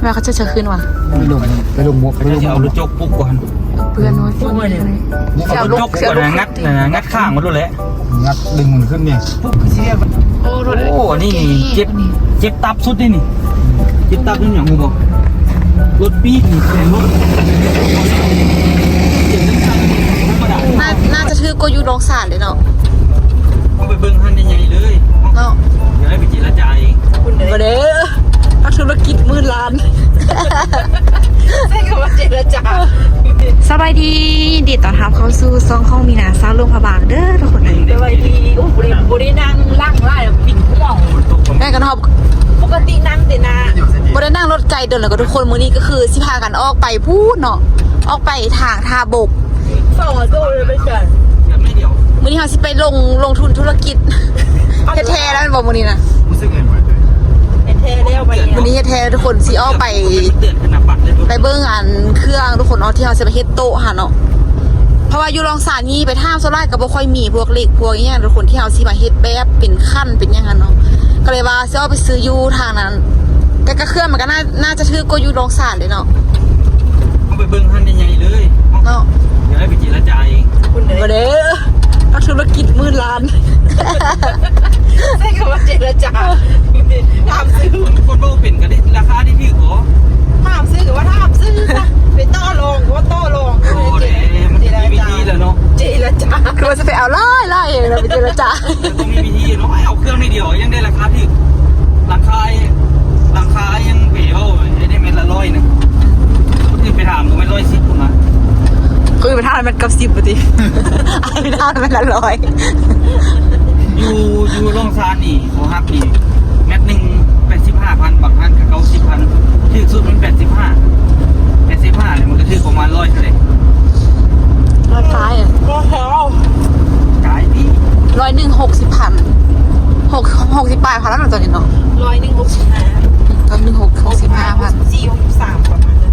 ม่เขาจะขึ้นว่ะไปลงมุกเอาลูกจกปุ๊บก่อน เพื่อนน้อยพวกนี้เอาลูกจกก่อนงัดข้างมันด้วยแหละงัดดึงมันขึ้นเนี่ยปุ๊บโอ้นี่เจ็บตับสุดนี่เจ็บตับนี่อย่างงูบอกรถปีกนี่แข่งรถน่าจะถือก็อยู่โรงสารเลยเนาะไปเบิ้งหันใหญ่ๆเลยเนาะเดี๋ยวให้ไปเจรจาเองมาเด้อนักธุรกิจมือล้านใช่คำว่าเจรจาสบายดีดีต่อทับเข้าสู่ซองข้องมีนาซาลงพะบางเด้อทุกคนเลยสบายดีโอ้บุรีนั่งล่างไล่ปิ่งห่วงได้กันทอบปกตินั่งแต่นาบ่ได้นั่งรถไกลเดินแล้วก็ทุกคนมื้อนี้ก็คือสิพากันออกไปพูดเนาะออกไปทางท่าบกส่งโซ่เลยไปจัดมื้อนี้เฮาสิไปลงทุนธุรกิจแท้ๆแล้วมันบ่มื้อนี้นะรู้สึกไงบ้างเทแล้วไปมื้อนี้แท้ๆทุกคนสิออกไปเบิ่งอันเครื่องทุกคนเอาที่เฮาสิไปเฮ็ดโต๊ะหาเนาะเพราะว่าอยู่รองสารนี้ไปท่ามโซล่าก็บ่ค่อยมีพวกเหล็กพวกอีหยังทุกคนที่เฮาสิมาเฮ็ดแบบเป็นขั้นเป็นหยังหั่นเนาะก็เลยว่าสิเอาไปซื้ออยู่ทางนั้นแต่ก็เครื่องมันก็น่าจะถือก็อยู่รองสารเลยเนาะเอาไปเบิ้งหันใหญ่ๆเลยเนาะเดี๋ยวให้ไปเจรจาเองมาเด้อนักธุรกิจมือล้านใช่คำว่าเจรจาถามซื้อคนโบ้เป็นกันได้ราคาที่พี่ขอถามซื้อกับว่าถามซื้อไปต่อรองว่าต่อรองโอ้เด้มันมีวิธีแล้วเนาะเจรจาคือว่าจะไปเอาไล่เองเราไปเจรจาต้องมีวิธีเนาะเอาเครื่องในเดียวยังได้ราคาที่ราคายังเปี่ยวได้เม็ดละ100นึงที่ไปถามก็ไม่110คุณนะคือไปท่ามันกับ10ปฏิไปท่ามันละ100อยู่ร่องซานนี่เขาฮักนี่แมตหนึ่ง85,000บางท่านกับ90,000ที่สุดมัน85เลยมันก็คือประมาณ100เท่าไหร่100ท้ายอ่ะขายดี100 60,000 68,000แล้วตอนนี้เนาะ165ตอน65,000 463ประมาณนั้น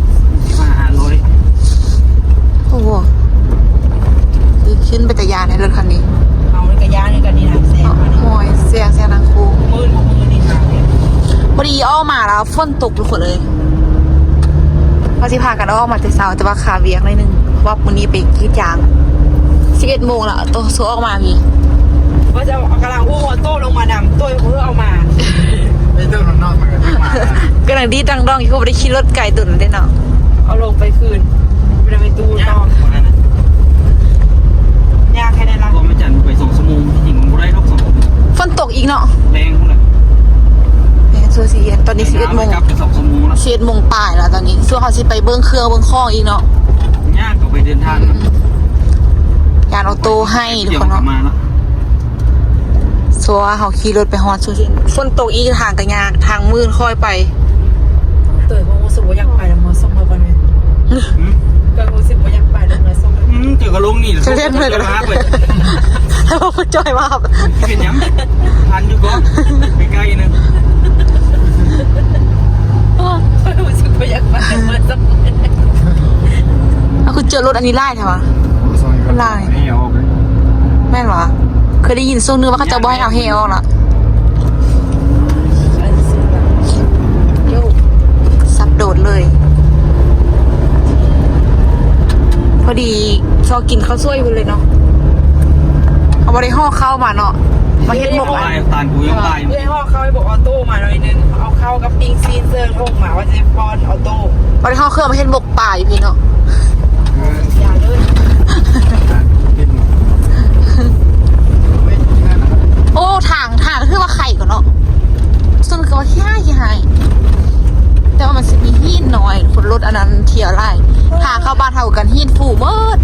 500โอ้โหคือขึ้นไปแต่ยานในรถคันนี้เอาเลยกระยาเลยกันนี่นะแซงมาโอ้ยเสียงนางคูมือนี่ทางเนี่ยพอดีอ้อมาแล้วฝนตกทุกคนเลยพอที่พากันอ้อมาแต่เช้าแต่ว่าขาเวียงหน่อยนึงว่าวันนี้ไปกีดยาง11 โมงแล้วตัวโซออกมาพี่ว่าจะกำลังพูดโต้ลงมานำโต้เพื่อเอามาไม่ต้องนอกมันก็มากำลังดีดังดองอยู่ไม่ได้ขี่รถไกลตุ่นเลยเนาะเอาลงไปคืนไปตู้ต่อยากแค่ไหนล่ะก็ไม่จันไป2 ชั่วโมงจริงๆมันได้ทุก2 ชั่วโมงฝนตกอีกเนาะแรงพุ่งเลยส่วนตอนนี้11 โมงกับ2 ชั่วโมงแล้ว11 โมงป่ายแล้วตอนนี้ส่วนเขาสิไปเบิ้งเครื่องเบิ้งข้องอีกเนาะยากก็ไปเดินทางยานออโต้ให้ทุกคนเนาะส่วนเขาขี่รถไปฮอดส่วนฝนตกอีกทางกันยากทางมืดค่อยไปเตยว่ารู้สึกว่าอยากไปแล้วมาส่งมาบ้านเนี่ยก็รู้สึกว่าอยากไปแล้วมาส่งเจอกับลุงนี่จะเล่นเลยนะให้พ่อจอยมาเป็นยังทันอยู่ก็ใกล้ๆนึงรู้สึกว่าอยากไปมาส่งคุณเจอรถอันนี้ไล่ใช่ไหมไล่แม่นวะเคยได้ยินส่งนึงว่าเขาจะบ่ให้เอาเฮออกละสับโดดเลยพอดีชอบกินข้าวซวยไปเลยเนาะเอาบริห่อข้าวมาเนาะมาเฮ็ดหมกอะไรตาลกูยังไล่เรื่องห่อข้าวให้บอกออโต้มาหน่อยนึงเอาข้าวกับปิ้งซีนเซอร์ลงมาว่าจะป้อนออโต้บริห่อเครื่องมาเฮ็ดหมกป่าอยู่พี่เนาะอย่าเลยโอ้ทางคือว่าไข่ก่อนเนาะส่วนคือว่าขี้หายแต่ว่ามันจะมีหินน้อยคนรถอันนั้นเที่ยวไล่ทางเข้าบ้านเท่ากันหินฟูเมิด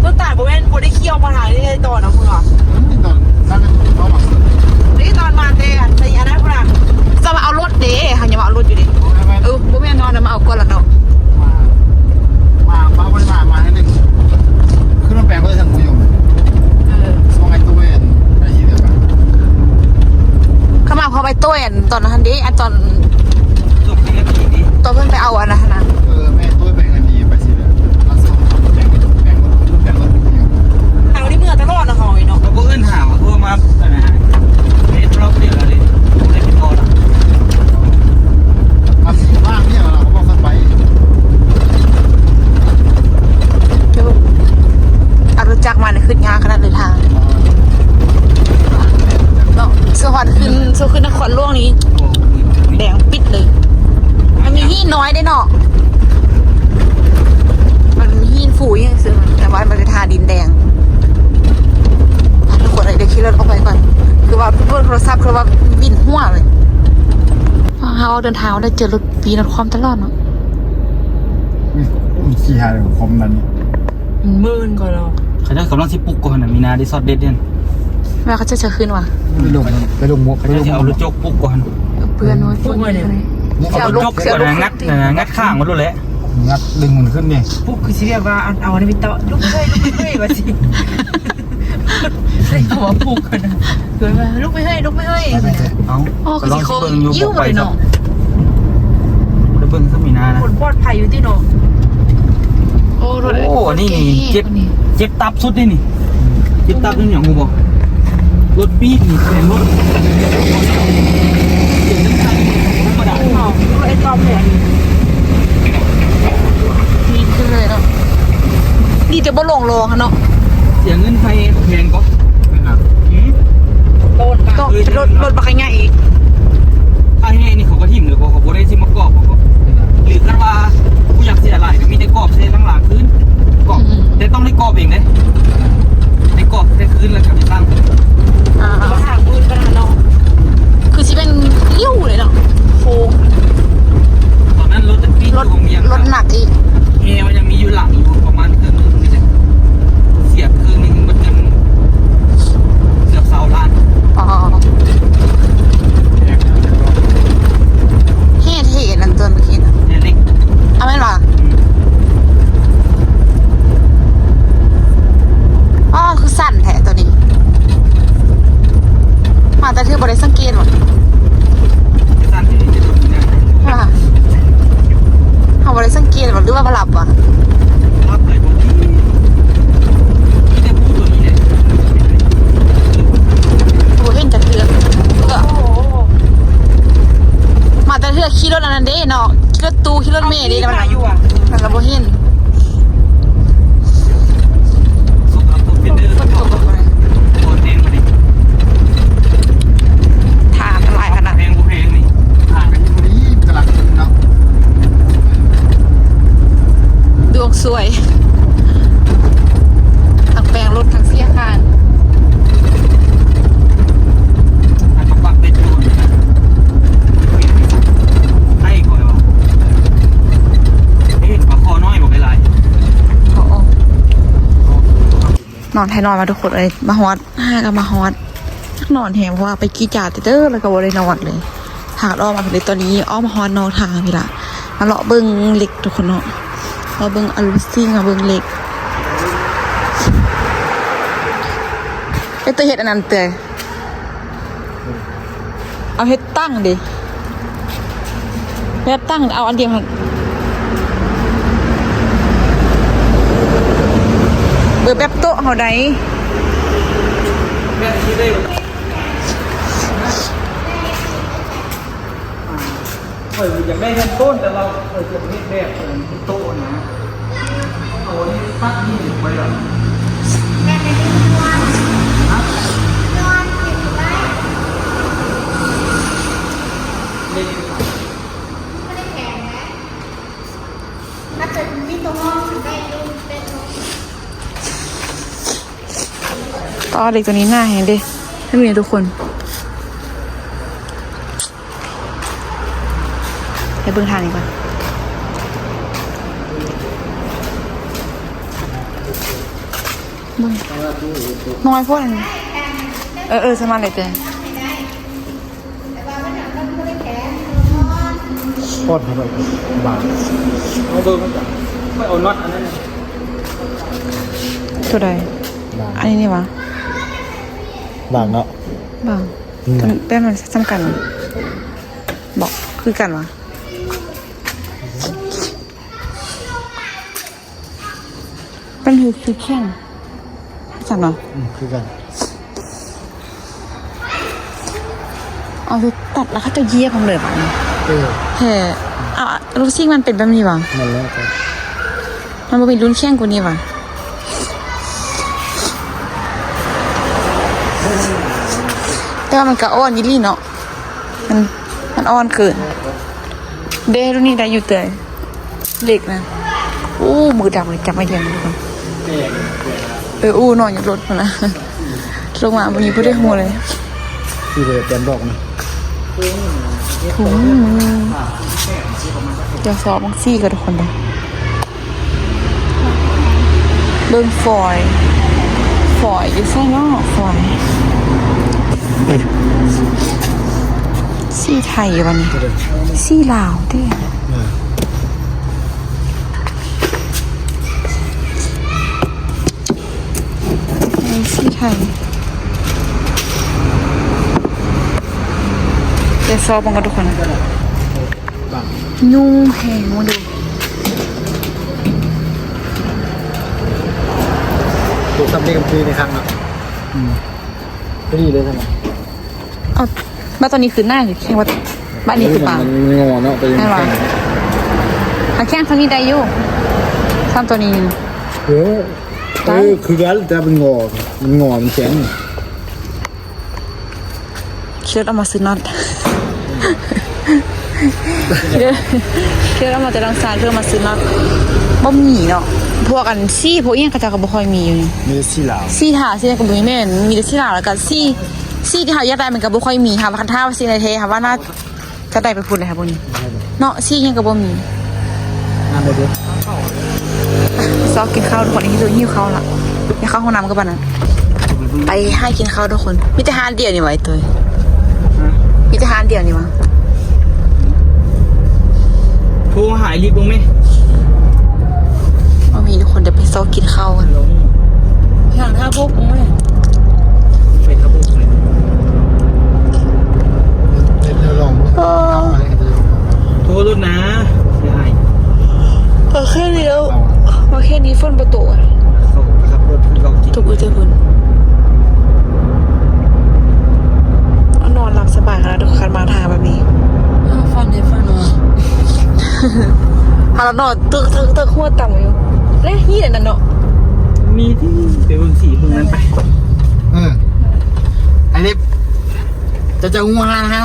ต้นตาลโบเวนโบได้เคี่ยวมาหาได้ตอนนะคุณหรอนี่ตอนมาเตะใส่อันนั้นคุณอ่ะจะมาเอารถเด้ค่ะอย่ามาเอารถอยู่ดิโบแม่นอนนะมาเอาก่อนละเนาะมาให้หนึ่งขึ้นมาแปลงก็จะทำกูอยู่สองไอ้ตัวเองไอ้ที่เดียวกันเข้ามาพอไปโต้ยตอนนั้นดิตอนเพิ่งไปเอาอันนั้นนะแม่ตัวแบ่งกันดีไปสิเลยมาส่งแบ่งอยู่ทางที่เมื่อตลอดนะหอยเนาะแล้วก็เอื้อนหาว่าทั่วมาอะไรเม็ดรอบเดียวเลยได้เป็นก้อน ว่าเปิดโทรศัพท์คือว่าวิ่นหัวเลยเราเดินทางได้เจอรถปีนความตลอดเนาะ ขี่หาคอมนั้น มื่นก่อนเรา เขาจะกำลังสิปลุกก่อนนะมีนาดิซอดเด็ดเนี่ย เวลาเขาจะขึ้นว่ะ ไปลงมุก เขาจะเอารถโจกปลุกก่อน เพื่อนน้อยพวกนี้เลย เอารถโจกก่อนนะงัดข้างมันรู้แหละ งัดดึงมันขึ้นเนี่ย ปุ๊บคือสิเรียกว่าเอาอันนี้ไปต่อลูกไม่ให้ว่าสิได้เขาว่าปุ๊กกันนะเกิดมาลูกไม่ให้ เอา อ๋อคือสิโคยิ้ว ไป เลยเนาะ แล้วเบิ้งซะมีนานะ ผลปลอดภัยอยู่ที่โน โอ้รถ โอ้นี่เจ็บตับสุดนี่เจ็บตับนี่อย่างงูบอกรถปีกนี่เป็นรถธรรมดา ไอ้ตอมเนี่ย ปีนขึ้นเลยเนาะดีแต่บ่ลงโลงเนาะ เสียเงินไฟแพงก็ โดน ต้องรถบักง่ายอีก ถ้าให้นี่เขาก็ทิ่มเลยเขาบ่ได้ซิมากรอบเขาหรือกันว่าผู้อยากเสียหลายก็มีแต่กรอบเสียหลังๆคืนกรอบแต่ต้องได้กรอบเองเด้ได้กรอบได้คืนแล้วกับที่ตั้ง เขาถามมือกันนะน้อง คือสิเป็นยิ้วเลยเนาะโค้ง ตอนนั้นรถปีก รถ ของเมีย รถหนักอีก เอมันยังมีอยู่หลังอยู่ประมาณครึ่งนึงนี่แหละเสียบครึ่งนึงมันเป็นเสือบเสาล้าน อ๋อเฮ็ดนั่นตัวเมื่อกี้นะ เนี่ยเล็ก เอาแม่นว่ะอ๋อคือสั่นแท้ตัวนี้มาแต่คือบ่ได้สังเกตว่ะ สั้นที่จะโดนเนี่ย ว่าเขาบ่ได้สังเกตว่ะหรือว่าบ่หลับว่ะ รับเลยพอดีที่ได้พูดตัวนี้เนี่ย บ่เห็นจักเทื่อมาแต่เทื่อขี่รถอันนั้นเด้เนาะขี่รถตู้ขี่รถเมล์เด้แล้ว อยู่อ่ะ มันก็บ่เห็น สุกอัพตัวเป็นเด้อตัวแพงมาดิ ทางหลายขนาด แพงกูแพงนี่ห่างกัน พอดีตลาดเนาะ ดวงสวยทั้งแปลงรถทั้งเสียคาน อันปักเป็นตัวนะให้ก่อนเลยวะเอ๊ะปลาคอน้อยบอกไร โอ้นอนไทยนอนมาทุกคนเลยมาฮอด5ก็มาฮอดนักนอนแหงเพราะว่าไปกี่จ่าเด้อแล้วก็บ่ได้นอนเลยหากอ้อมมาเลยตอนนี้อ้อมมาฮอดนอนทางพี่ล่ะมาเลาะเบิ่งเหล็กทุกคนเนาะมาเบิ่งอลูซิ่งมาเบิ่งเหล็กตัวเฮ็ดอันนั้นเตยเอาเฮ็ดตั้งดิแบบตั้งเอาอันเดียวหั่นเบอร์แบบโต๊ะเฮาได้ แบบนี้ได้อยากได้เงินต้นแต่เราจะเฮ็ดแบบเป็นโต๊ะนะโอ้นี่ปักนี่ไว้หรอเล่น ถ้าเกิดมีตัวห้องได้ดูเป็น ต่อเด็กตัวนี้หน้าเห็นดิให้ดูเนี่ยทุกคนไปเบิ่งทางนี้ก่อนเบิ่งน้อยโพดอันนี้สมาเลยเจ้ โคตรครับบาท เอาเบอร์มาจากไม่เอาน็อตอันนั้น ตัวใดอันนี้นี่วะ บางเนาะ บ้างแต่มันสำคัญบอกคือกันวะเป็นคือแข้งจันวะ คือกัน เอาไปตัดแล้วเขาจะเยียบผมเลยป่ะ แฮ่เอาลูกซิ่งมันเป็นแบบนี้วะ นั่นแล้วครับ มันบ่เป็นรุ่นแข้งกว่านี้วะแต่ว่ามันก็อ่อนยี่ลี่เนาะมันอ่อนเกินเด้รุ่นนี้ได้อยู่เตยเล็กนะอู้มือดำเลยจับไม่เทียมทุกคนอู้นอนอยู่รถมานะลงมาวันนี้พูดได้หัวเลย ที่เลยแกนบอกนะ ถุงมือเดี๋ยวสอบบางซี่กับทุกคนเลยเบิ่งฝอยอยู่ข้างนอกฝอยซี่ไทยวันนี้ซี่ลาวเด้ซี่ไทยเดี๋ยวซอบังกันทุกคนนุ่งแหงมาดู ถูกทำได้กับพีในครั้งเนาะก็ดีเลยใช่ไหม เอาบ้านตอนนี้คือหน้าหรือแค่ว่าบ้านนี้คือป่า มันงอเนาะไปยัง แน่นอนแข้งทางนี้ได้อยู่ทำตัวนี้ คือกันแต่เป็นงอมันแข็ง เชื่อเอามาซื้อน็อตเชื่อเอามาแต่ลังซานเพื่อมาซื้อน็อตบ่มีเนาะพวกอันซี่พวกยังกระจายก็บ่ค่อยมีอยู่นี่ มีซี่ลาว ซี่ถาซี่ก็บ่มีแม่นมีแต่ซี่ลาวแล้วก็ซี่ที่เขาแยกได้มันก็บ่ค่อยมีค่ะว่าคันท่าว่าซี่ในเทค่ะว่าน่าจะได้ไปพูดเลยค่ะพวกนี้เนาะซี่ยังก็บ่มี งานเลยดิ ซอกกินข้าวทุกคนที่ดูหิวข้าวละอยากเข้าห้องน้ำก็บ้านนั้นไปให้กินข้าวทุกคนมีแต่หานเดียวนี่ไว้ตัวมีแต่หานเดียวนี่วะ โทรหายรีบลงไหม ว่ามีทุกคนเดี๋ยวไปซอกกินข้าวกัน ลง อย่างท่าพวกมึงไหม ไปครับผมเลย เล่นลองอะไรกันจะ โทรรถนะไม่ให้ พอแค่นี้แล้วพอแค่นี้ฝนประตูอ่ะ เขาขับรถเรากิน ทุกอุตคุณนอนหลับสบายกันแล้วทุกคนมาทางแบบนี้ ฟันเดฟันเนาะ หาเรานอนตึกหัวต่ำอยู่เล่ยี่นั่นเนาะ มีที่ไปเบิ่งสีเบิ่งนั้นไป ไอ้เล็บจะง่วงแล้วฮะ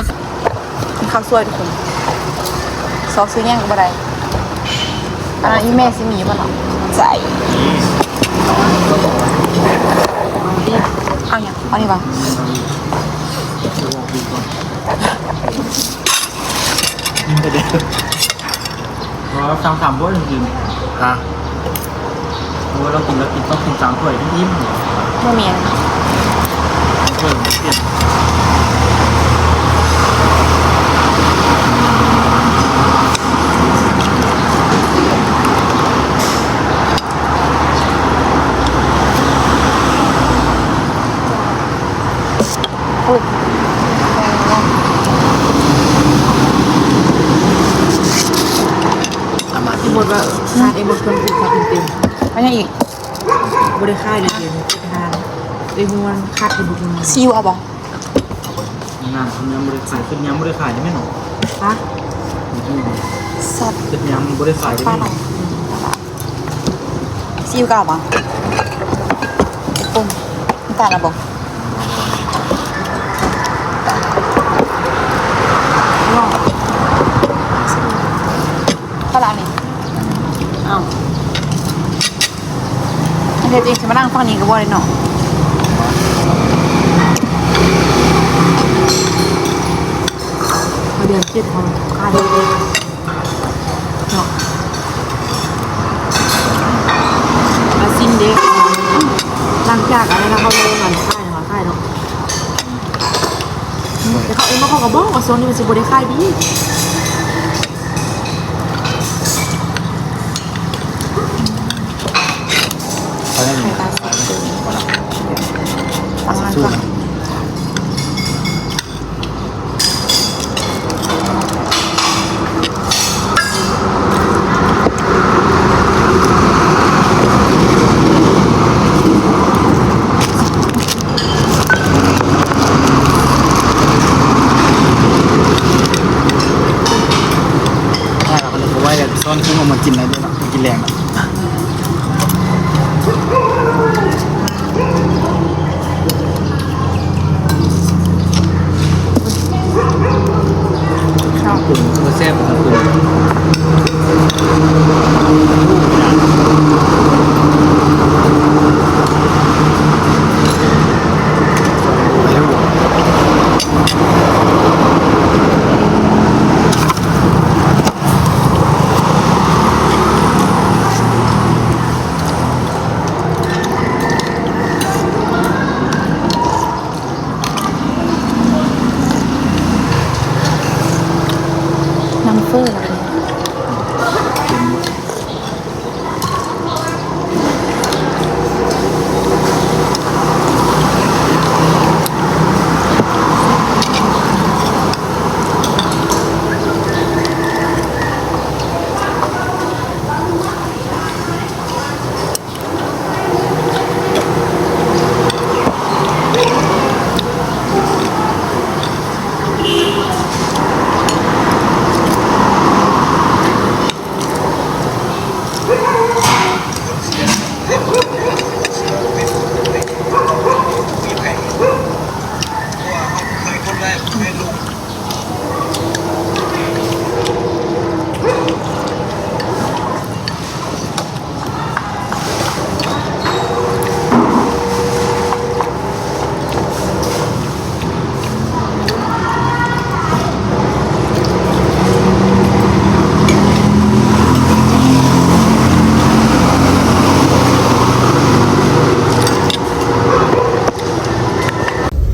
มีข้าวสวยทุกคนซอสซื้อแย่งกับอะไรอันนั้นอีแม่ซิมีป่ะเนาะใจเอาอย่างเอานี่ป่ะ เราสั่ง3 ถ้วยจริง ฮะ ๆเพราะว่าเรากินแล้วกินต้องกิน3 ถ้วยที่ยิ้ม โมเมียน ถ้วยเปลี่ยน อุ้ย ที่บทว่าทานเองบทคนติดครับเต็ม ไม่ใช่อีก ๆบริค่ายเลยเดี๋ยวทานเอ้มวนคาดเป็นบุญมา ซีอิ๊วเอาบ่ งานคุณยังบริขายคุณยังบริขายได้ไหมหนู ฮะ สัตว์ คุณยังบริขายได้ ปลา ไหม ไหลซีอิ๊วเก่าบ่ปุ่มน้ำตาลเอาบ่ปลาไหลนี่อ้าวอันเดียวจริงฉันมานั่งฟังนี้ก็บ่ได้เนาะ เขาเดือนเจ็ดเขาคาดเลยเนาะมาซินเด็กหลังจากอะไรนะเขาเลยงานค่ายเนาะแต่เขาเองเขาก็บอกว่าโซนนี้มันจะบริค่ายดี ไข่ตาสีฟังมันฟังเราก็เลยไว้แต่ซ้อนขึ้นมากินอะไรด้วยเนาะกินแรงเนาะ กลุ่มตัวแซ่บของกลุ่ม ไปแล้ว บิ้งอะไร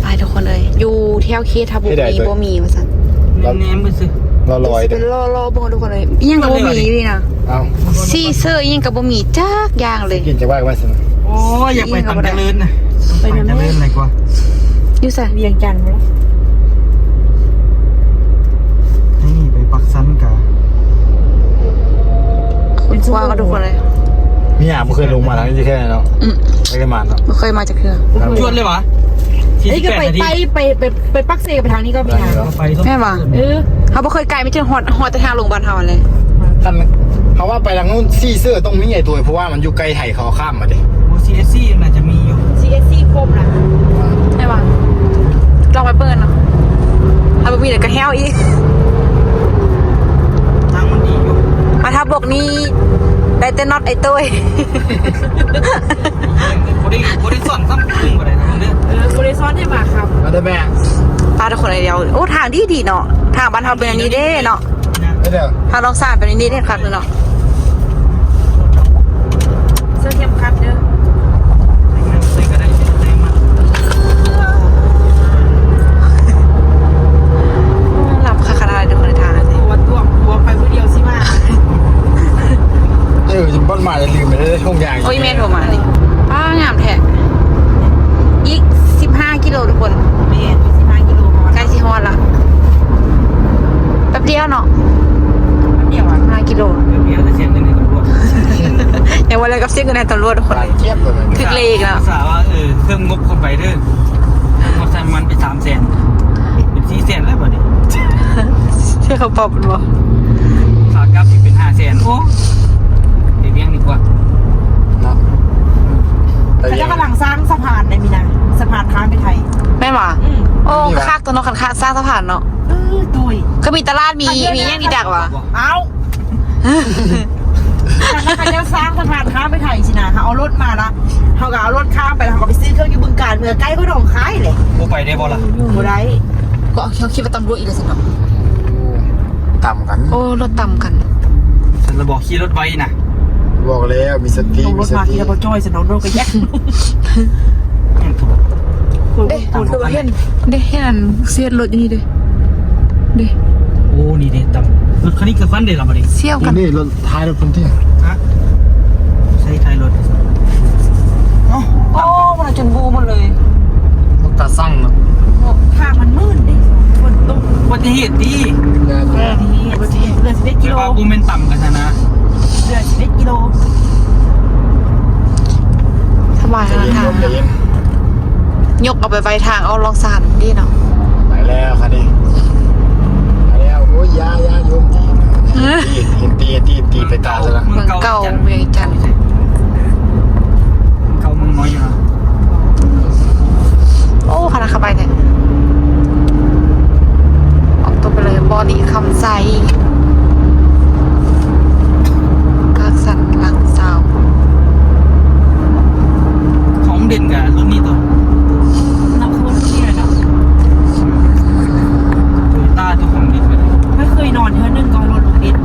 ไปทุกคนเลยอยู่แถวเคทบุรีบ่มีว่าซั่น เน้มไปสิ เราลอย เป็นรอเบิ่งทุกคนเลยอิหยังก็บ่มีนี่นะ เอา ซีเซอร์อิหยังก็บ่มีจักอย่างเลย กินจะว่ากันไว้สิ โอ้ยอยากไปตังเจริญนะไปตังเจริญอะไรกว่า อยู่ไส เวียงจันทร์บ่ล่ะ นี่ไปปักสันกะ คุณว่าก็ทุกคนเลย มีอ่ะไม่เคยลงมาแล้วนี่แค่เนาะ อืม ไม่ได้มาเนาะ บ่เคยมาจากเทื่อ ชวนเลยวะ เอ้ยก็ไปปักเซไปทางนี้ก็มีทาง ไปต้อง แม่ว่า เฮาบ่เคยไกลไม่ถึงฮอดแต่ทางโรงพยาบาลเฮาเลย ท่านเขาว่าไปทางนู้นซี่เสื้อต้องมีไอ้ตัวเพราะว่ามันอยู่ไกลไห่เขาข้ามมาดิ โอซีเอสซีน่าจะมีอยู่ CSC ครบนะ แม่ว่าลองไปเบิ่งเนาะถ้าบ่มีเดี๋ยวก็แฮวอีก ทางมันดีอยู่ มาถ้าบอกนี่ได้แต่น็อตไอ้ตุ้ย บริสอนซ้ำตึงกว่าไหนนะมึงเนี่ย บริษัทเนี่ยมาครับ มาได้แม่ ปลาทุกคนเลยเดียวโอ้ทางดีเนาะทางบ้านเฮาเป็นอันนี้เด้เนาะ ไม่ได้ ทางลองสานเป็นอันนี้เด้คักเลยเนาะ เสื้อเข้มขัดเด้อ ใส่ก็ได้ใส่มา หลับคักขนาดทุกคนในทางนี้ ตัวไปผู้เดียวสิมา จะบ้านมาจะลืมไปได้ช่วงยาง โอ้ยแม่โทรมานี่ป้างามแท้อีก15 กิโลทุกคน เมตร15 กิโลพอ ใกล้สิฮอดละแป๊บเดียวเนาะ เดียวอ่ะ 5 กิโล เดี๋ยวเดี๋ยวจะเสียงเงินในตำรวจ อย่างวันเลยกับเสียเงินในตำรวจทุกคน ปานเจี๊ยบเลย ถึกเลขแล้ว สาว่าเพิ่มงบเข้าไปเด้องบใส่มันไป300,000เป็น400,000แล้วบ่ดิ เชื่อเขาบอกมันบ่ ขากลับอีกเป็น500,000โอ้เดี๋ยวเลี้ยงดีกว่า เนาะ เขาจะกำลังสร้างสะพานในมีนาสะพานข้ามไปไทย แม่หว่าโอ้คักตัวเนาะคักสร้างสะพานเนาะ ตุย ก็มีตลาดมีอย่างดีดักวะ เอาเขาจะสร้างสะพานข้ามไปไทยสินะเขาเอารถมาละเขาก็เอารถข้ามไปแล้วเขาก็ไปซื้อเครื่องอยู่บึงการเมืองใกล้ก็ดองคายเลย บ่ไปได้บ่ล่ะ อยู่ไร ก็เขาคิดว่าตำรวจอีกแล้วสิเนาะ ต่ำกัน โอ้รถต่ำกัน ฉันระบอกขี่รถไว้นะ บอกแล้วมีสติ ลงร มี ถ ส มา ติ ที่เราจอยสนองโดนก็แยก เด้คือว่าเห็นเด้เห็นอันเสียรถอยู่นี่เด้เด้ โอ้นี่เด็ดตำรถคันนี้กับฟันเด็ดเราบ่ดิ เสี่ยวกัน นี่รถท้ายรถพื้นที่ ฮะใช้ท้ายรถเอ้า โอ้มันจนบูหมดเลย รถตาสั่งเนาะ ทางมันมืดดิฝนตก อุบัติเหตุดี งาน เรือนี้เรือ11 กิ แต่ โล ว่ากูเป็นต่ำกันนะ เรือ11 กิโล สบายขนาดทางยกเอาไปไว้ทางเอาลองสานดีเนาะ ไปแล้วคันนี้ไปแล้วโอ้ยยาโยมตีเห็นตีไปตาซะแล้ว เมืองเก่าเวียงจันทน์ เก่าเมืองน้อยอยู่นะ โอ้ขนาดเข้าไปเนี่ยออกตัวไปเลยบอดี้คำใสกากสันหลังสาว ของเด่นกับรุ่นนี้ตัว น้ำคนที่เนาะ โตโยต้าเจ้าของเด่นไปเลย ไม่เคยนอนเท่านึงก็รถเด็ด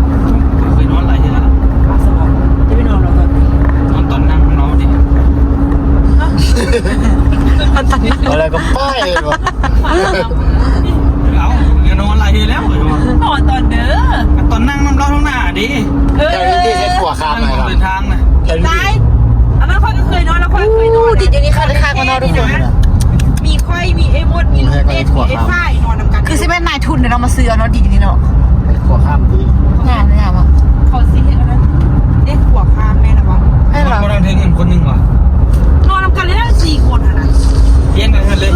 เคยนอนหลายทีแล้ว สมองจะ ดิ แถวนี้ที่เฮ็ดขัวข้าม ทาง ไหนครับ เดินทางนะ แถวนี้ ได้อันนั้นค่อยก็เคยนอนแล้วค่อยเคยนอน ดิเดี๋ยวนี้ค่ะได้ค่ามานอนทุกคน มีค่อยมีไอ้มดมีลูกเด็ดมีไอ้ฝ้ายนอนนำกัน คือสิเป็นนายทุนเดี๋ยวเรามาซื้อเอาเนาะดินี่เนาะ เฮ็ดขัวข้ามดี งานเลยอ่ะ เขาซิเห็นอันนั้นเด็กหัวคามแม่นะวะ ให้เรา คนนั้นถึงเงินคนหนึ่งว่ะ นอนนำกันเลยทั้ง4 คนอ่ะนะ เลี้ยงกันเลย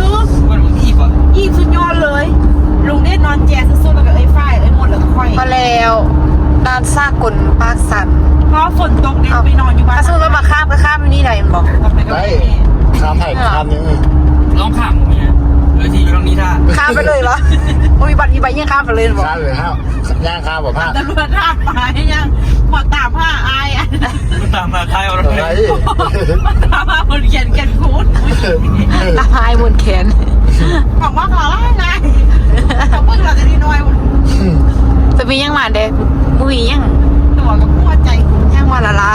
มันอีกว่ะ ยี่สุดยอดเลยลุงเด็ดนอนแจสุดๆแล้วก็ไอ้ฝ้ายไอ้มดแล้วก็ค่อย มาแล้วด้านซากกลปากสัน เพราะฝนตกเด็กไปนอนอยู่บ้าน ถ้าสมมติว่ามาข้ามก็ข้ามนี่ไหนมันบอก ได้ข้ามให้ข้ามนี้ ลองข้ามเนี่ยเลยที่อยู่ตรงนี้ท่า ข้ามไปเลยเหรอโอ้ยบัตรมีใบยังข้ามไปเลยบอก ข้ามเลยห้าวย่างข้ามแบบห้า ตำรวจท่าไปยังมาตามผ้าอายอ่ะ ตามมาท้ายเอา อะไร เลย มาตามผ้าคนเขียนกันคูด ตาพายบนแขน บอกว่าขอไล่ไงเขาเพิ่งเราจะดีน้อย จะมียังมาเด็กบุยยัง ตัวกับหัวใจ ยังมาละลา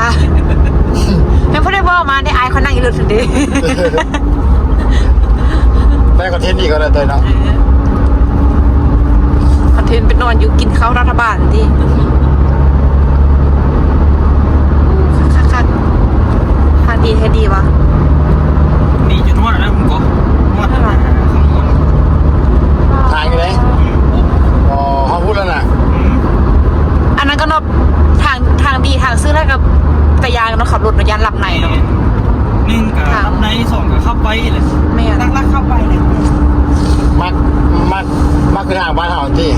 ยังพูดได้บอกมาได้อายเขานั่งอยู่รถถึงเด้ ได้คอนเทนต์อีกก็ได้เตยเนาะ คอนเทนต์เป็นนอนอยู่กินข้าวรัฐบาลที่คักๆทางดีแท้ดีวะ มีจุดนวดนะคุณกบนวดข้างบน ทางอยู่ไหนอ๋อเขาพูดแล้วนะ อันนั้นก็นอกทางดีทางซื้อแล้วกับตะยางเนาะขับรถยันหลับในเนาะ หนึ่งกับรับในสองกับเข้าไปเลย ไม่อะ รักเข้าไปเลย มักคือทางบ้านเขาที่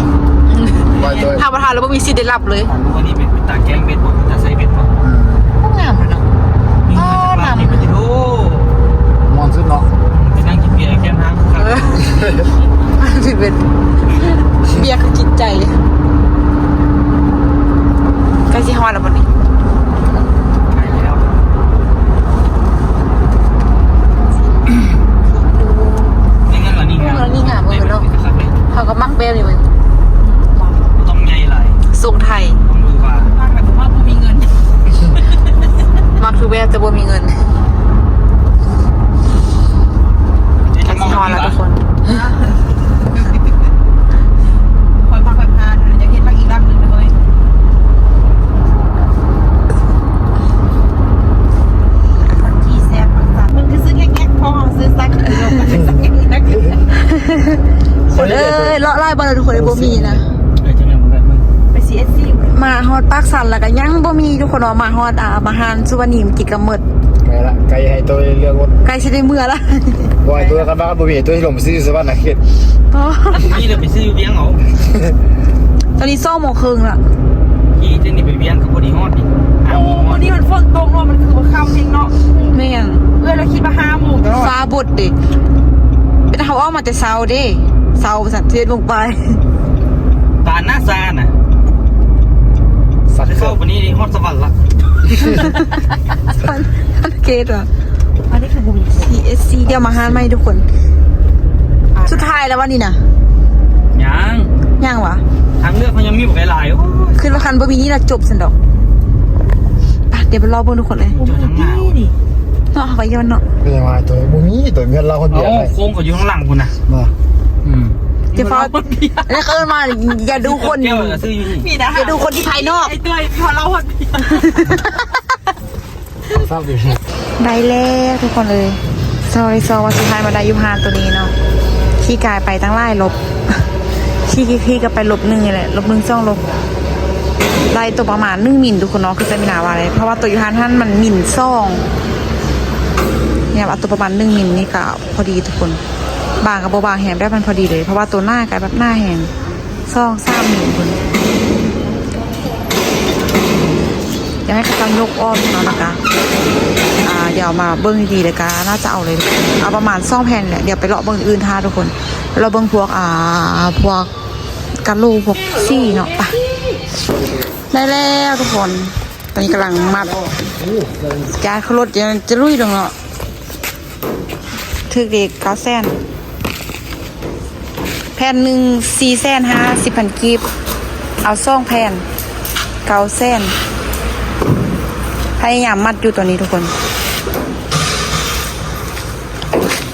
ไว้เตย ทางประธานแล้วไม่มีสิทธิ์ได้หลับเลย วันนี้เป็นตาแกงเบ็ดบอกตาใส่เบ็ดบอก งามเลยเนาะ นี่มันจะเป็นโอ้ มอนสุดเนาะ ไปนั่งกินเบียร์แก้มทางครับ ผิดเป็นเบียร์คือจิตใจใกล้สิฮอดแล้ววันนี้ ไปแล้ว นี่งั้นเหรอนี่งามเขา เขาก็มักเบลนี่มึง ต้องไงไร ทรงไทย ต้องดูว่า บ้านแบบว่ากูมีเงิน มักคือเบลแต่บ่มีเงินใกล้สิฮอดแล้วทุกคน คอยพักคอยพาเดี๋ยวจะเห็นรักอีกรักหนึ่งเลยขี่แซ่บปักสันมึงก็ซื้อแง่ๆพอซื้อซักเดียวกันสักแง่นัก คนเอ้ยเลาะไล่บอลทุกคนเลยบ่มีนะ ไอ้เจ้าเนี่ยมันแบบมึง ไป CSC มาฮอดปากสันแล้วก็ยังบ่มีทุกคนเนาะมาฮอดมาหานสุวรรณีมกิจกรรมหมด ไกลละไกลให้ตัวเรื่องรถ ใกล้สิได้เมื่อละ บ่อยตัวกันบ้างบ่มีตัวที่ลงซื้อสวัสดิ์นะเขต อ๋อ นี่เลยไปซื้อเบี้ยงเหรอ ตอนนี้20:30ละ ขี่เจ้านี่ไปเบี้ยงกับพอดีฮอดดิห้า โอ้ โมงฮอด นี่มันฝนตกเนาะมันคือว่าค่ำเองเนาะ แม่น เราคิดว่า5 โมงแล้ว ฟ้าบดดิเป็นเขาออกมาแต่เช้าเด้เช้าสันเทศลงไป ตาหน้าซาน่ะ สัก จะ เค เข้า รื่อง วันนี้ฮอดสวรรค์ละ ท่านเกตเหรอ อันนี้คือบุญ CSC เดี๋ยวมาหานไหมทุกคน สุดท้ายแล้ววันนี้นะ ยัง ยังวะ ทางเลือกเขายังมีบอกหลายๆโอ้ย ขึ้นมาคันบ่มีนี่ละจบสันดอกอ่ะเดี๋ยวไปรอเบิ่งทุกคนเลย เจอทั้งหนาว นี่ เนาะไปย้อนเนาะ เป็นยังไงตัวบ่มีตัวเงินเราคนเดียว โอ้ เลย โค้งเขาอยู่ข้างหลังคุณนะ มา เดี๋ยวฟ้าแล้วก็เอิ้นมาอย่าดูคน แก้วกับซื้ออยู่นี่ มีนะ อย่าดูคนที่ภายนอก ไอ้ตัวพอเราหด ทราบดิ ได้แล้วทุกคนเลยซอยว่าสุดท้ายมาได้อยูฮานตัวนี้เนาะขี้กายไปตั้งไล่ลบ ขี้ก็ไปลบ1นี่แหละลบ1 2ลบได้ตัวประมาณ1 มิลทุกคนเนาะคือจะมีหนาว่าอะไรเพราะว่าตัวยูฮานท่านมันมิล2เนี่ยเอาตัวประมาณ1 มิลนี่ก็พอดีทุกคนบางกับโบบางแหมได้มันพอดีเลยเพราะว่าตัวหน้ากลายแบบหน้าแหม2-3 มิลคนอยากให้เขายกอ้อมเนาะนะคะเดี๋ยวมาเบิ้งดีๆเลยกันน่าจะเอาเลยเอาประมาณ2 แผ่นแหละเดี๋ยวไปเลาะเบิ้งอื่นท่าทุกคนเราเบิ้งพวกกะโหลกพวกซี่เนาะไปได้แล้วทุกคนตอนนี้กำลังมัดจานเขารถจะลุยลงเนาะถึกเด็ก9 แสนแผ่นหนึ่ง450,000 กีบเอา2 แผ่น9 แสนพยายามมัดอยู่ตัวนี้ทุกคน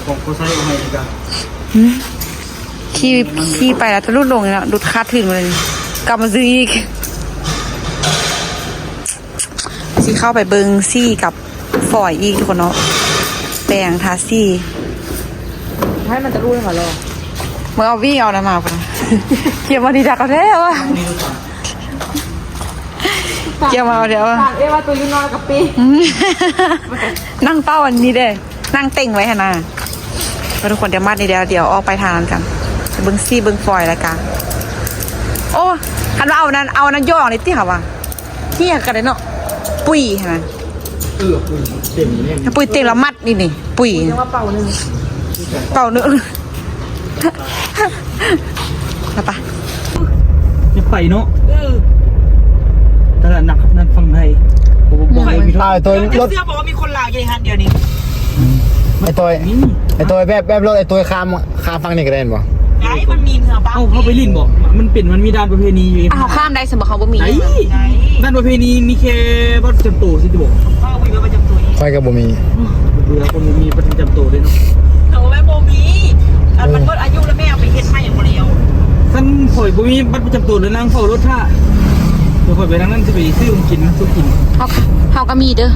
ของเขาใช้เอาให้ดีกัน ขี่ไปแล้วจะรุดลงเลยนะดุดคาดถึงเลยกลับมาซื้ออีก สิเข้าไปเบิงซี่กับฝอยอีกทุกคนเนาะแปรงทาซี่ ให้มันจะรู้เลยค่ะรอ เมื่อเอาวิ่งเอานะมาปะเกี่ยวมาดีดักกันแล้วอะเกี่ยวมาเอาเดี๋ยว ฝากว่าตัวยูนอนกับปี นั่งเป้าอันนี้เด้นั่งเต่งไว้ฮะนะทุกคนเดี๋ยวมัดนี่เดี๋ยวออกไปทานกันเบิ้งซี่เบิ้งฟอยแล้วกันโอ้คันว่าเอานั้นย่อนี่ที่หาวะที่อยากกันเลยเนาะปุ๋ยฮะ เต็มเนี่ย ปุ๋ยเต็มแล้วมัดนี่ปุ๋ย เรียกว่าเป่าหนึ่ง เป่าเนื้อมาปะ จะไปเนาะตลาดหนักนั่นฟังไทยบอกให้มี ไอ้ตัวรถ เสื้อบอกว่ามีคนลาวยังฮันเดียวนี้ ไอ้ตัวแบบรถไอ้ตัวข้ามฟังนี่ก็ได้บ่ ไอ้มันมีเหือบ้าง เข้าไปลิ้นบอกมันมีด้านประเพณีอยู่ อ้าวข้ามได้สมมติเขาบ่มี ไอ้ด้านประเพณีมีแค่บัตรจำตัวสิที่บอก พ่อวิวประจำตัวนี้ ค่อยก็บ่มี เบื่อคนมีบัตรจำตัวด้วยเนาะ แต่ว่าแม่โมมีอันมันหมดอายุแล้วแม่เอาไปเฮ็ดให้อย่างเดียว ท่านข่อยบ่มีบัตรประจำตัวเลยนั่งเฝ้ารถท่าเดี๋ยวข่อยไปนั่งนั่นจะไปซื้อของกินซื้อกิน เขาก็มีเด้อ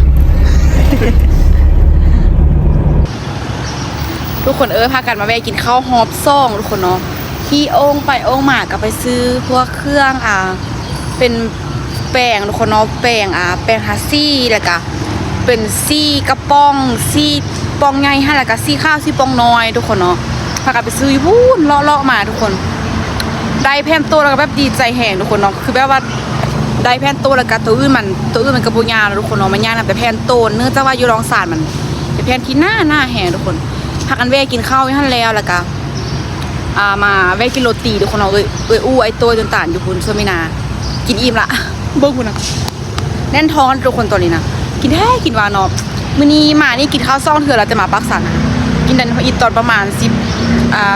ทุกคนพากันมาแวะกินข้าวฮอบซ่องทุกคนเนาะที่โอ่งไปโอ่งมาก็ไปซื้อพวกเครื่องเป็นแป้งทุกคนเนาะแป้งแป้งฮาซี่แล้วก็เป็นซี่กระป๋องซี่ปองใหญ่ให้แล้วก็ซี่ข้าวซี่ปองน้อยทุกคนเนาะพากันไปซื้ออยู่พูนเลาะๆมาทุกคนได้แผ่นโตแล้วก็แบบดีใจแห่งทุกคนเนาะคือแบบว่าได้แผ่นโตแล้วก็ตัวอื่นมันกระปุกยาทุกคนเนาะมันยาแต่แผ่นโตเนื่องจากว่าอยู่รองศาสตร์มันเป็นแผ่นที่หน้าแห่งทุกคนพากันแวะกินข้าวให้ท่านแล้วก็มาแวะกินโรตีทุกคนเนาะอู้ไอตัวต่างๆอยู่คุณโซมินากินอิ่มละเบิ้งคุณนะแน่นท้องทุกคนตอนนี้นะกินแท้กินวานอบมื้อนี้มานี่กินข้าวซ่องเถื่อเราจะมาปักสันกินดันอีตอนประมาณ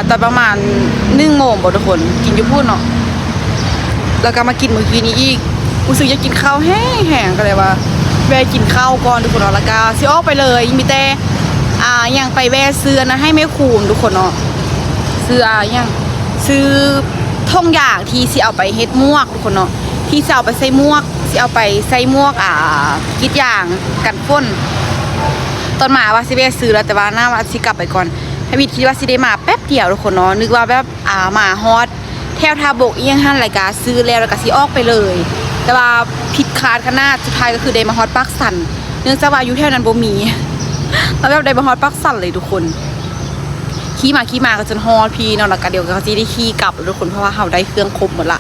ตอนประมาณ1 โมงบ่ทุกคนกินอยู่พูดเนาะแล้วก็มากินมื้อกี้นี้อีกรู้สึกอยากกินข้าวแห้งๆก็เลยว่าแวะกินข้าวก่อนทุกคนเนาะแล้วก็สิออกไปเลยมีแต่ยังไปแวะซื้อนะให้แม่คูมทุกคนเนาะซื้อยังซื้อท่องอย่างที่สิเอาไปเฮ็ดมวกทุกคนเนาะที่สิเอาไปใส่มวกสิเอาไปใส่มวกกิดอย่างกันฝนตอนมาว่าสิแวะซื้อแล้วแต่ว่าหน้าว่าสิกลับไปก่อนให้วิทย์คิดว่าสิได้มาแป๊บเดียวทุกคนเนาะนึกว่าแบบมาฮอตแถวทาบกอีหยังหั่นรายการซื้อแล้วก็สิออกไปเลยแต่ว่าผิดคาดขนาดสุดท้ายก็คือได้มาฮอตปักสันเนื่องจากว่าอยู่แถวนั้นบ่มีแล้วแบบได้มาฮอตปักสันเลยทุกคนขี่มาก็จนฮอตพี่เนาะแล้วก็เดี๋ยวก็สิได้ขี่กลับทุกคนเพราะว่าเฮาได้เครื่องครบหมดละ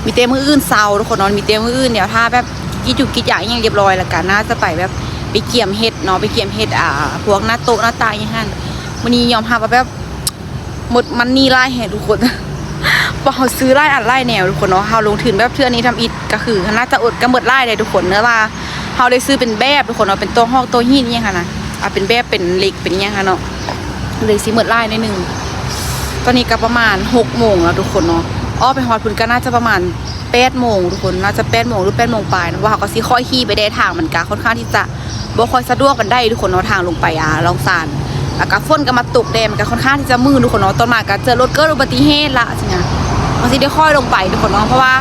มีเต็มมื้ออื่นเซาทุกคนเนาะมีเต็มมื้ออื่นเดี๋ยวถ้าแบบกิจอย่างยังเรียบร้อยแล้วกันน่าจะไปแบบไปเกี่ยมเฮ็ดเนาะไปเกี่ยมเฮ็ดพวกหน้าโต๊ะหน้าตาอย่างนั้นมื้อนี้ยอมรับว่าแบบหมดมันนี่ไล่แห่ทุกคนพอเฮาซื้อไล่อันไล่แนวทุกคนเนาะเฮาลงทุนแบบเทื่อนี้ทำอิฐก็คือน่าจะอดก็หมดไล่เลยทุกคนเนื้อว่าเฮาได้ซื้อเป็นแบบทุกคนเนาะเป็นตัวห้องตัวหินอย่างค่ะนะเป็นแบบเป็นเหล็กเป็นอย่างค่ะเนาะเลยสิหมดไล่นิดนึงตอนนี้ก็ประมาณ6 โมงแล้วทุกคนเนาะไปฮอดพุ่นก็น่าจะประมาณ8 โมงทุกคนน่าจะ8 โมงหรือ8 โมงปลายนะว่าเขาก็สิค่อยขี่ไปได้ทางมันก็ค่อนข้างที่จะบ่ค่อยสะดวกกันได้ทุกคนเนาะทางลงไปลองซานแล้วก็ฝนก็มาตกแดดมันก็ค่อนข้างที่จะมืดทุกคนเนาะตอนมาก็เจอรถเกิดอุบัติเหตุละสินะมันสิได้ค่อยลงไปทุกคนเนาะเพราะว่า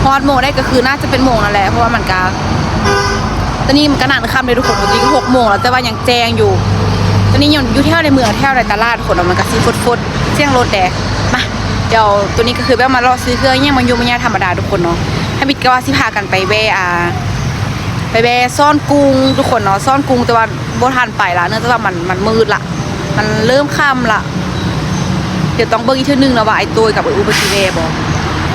ฮอดโมงได้ก็คือน่าจะเป็นโมงนั่นแหละเพราะว่ามันก็ตอนนี้มันก็นานค่ำเลยทุกคนตอนนี้ก็6 โมงแล้วแต่ว่ายังแจ้งอยู่ตอนนี้อยู่แถวในเมืองแถวในตลาดทุกคนมันก็สิฟดเสียงรถแดดมาเดี๋ยวตัวนี้ก็คือแบบมารอซื้อเครื่องยังมันอยู่มันยาธรรมดาทุกคนเนาะให้บิดก็ว่าสิพากันไปแวะซ่อนกุ้งทุกคนเนาะซ่อนกุ้งแต่ว่าบ่ทันไปละเนื่องจากว่ามันมืดละมันเริ่มค่ำละเดี๋ยวต้องเบิ่งอีกเทื่อนึงนะว่าไอ้ตัวกับไอ้อุบัติเหตุบ่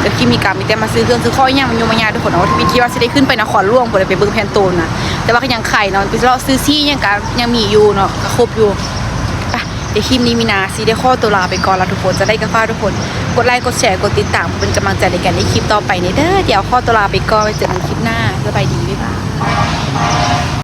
จะคิดมีแต่มาซื้อเครื่องซื้อข้อยังมันอยู่มันยาทุกคนเนาะที่คิดว่าสิได้ขึ้นไปนครหลวงบ่ได้ไปเบิ่งแพนโตนนะแต่ว่าก็ยังไข่เนาะไปรอซื้อซี่ยังมีอยู่เนาะก็ครบอยู่เดี๋ยวคลิปนี้มีนาซีได้ข้อตัวลาไปก่อนแล้วทุกคนจะได้กระฟ้าทุกคนกดไลค์กดแชร์กดติดตามเป็นกำลังใจในการในคลิปต่อไปในเด้อเดี๋ยวข้อตัวลาไปก่อนไปเจอกันคลิปหน้าสบายดีบ๊ายบาย